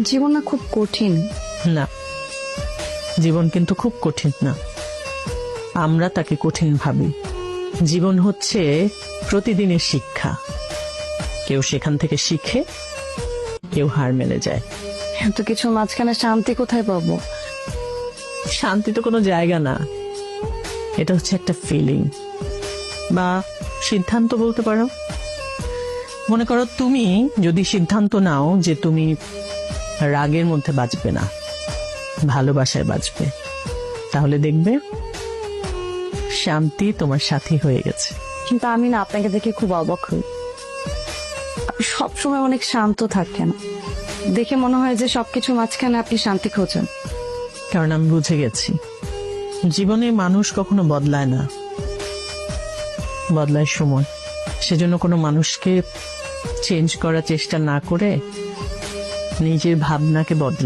জীবন না খুব কঠিন। না, জীবন কিন্তু খুব কঠিন না, আমরা তাকে কঠিন ভাবি। জীবন হচ্ছে প্রতিদিনের শিক্ষা, কেউ সেখান থেকে শিখে, কেউ হার মেনে যায়। এত কিছু মাঝখানে শান্তি কোথায় পাবো? শান্তি তো কোনো জায়গা না, এটা হচ্ছে একটা ফিলিং বা সিদ্ধান্ত বলতে পারো। মনে করো তুমি যদি সিদ্ধান্ত নাও যে তুমি রাগের মধ্যে বাঁচবে না, ভালোবাসায় বাঁচবে, তাহলে দেখবে শান্তি তোমার সাথী হয়ে গেছে। কিন্তু আমি না আপনাকে দেখে খুব অবাক হই। আপনি সবসময় অনেক শান্ত থাকেন, দেখে মনে হয় যে সবকিছু মাঝখানে আপনি শান্তি খোঁজেন। কারণ আমি বুঝে গেছি জীবনে মানুষ কখনো বদলায় না, বদলায় সময়। সেজন্য কোনো মানুষকে চেঞ্জ করার চেষ্টা না করে নিজের ভাবনাকে বদলা।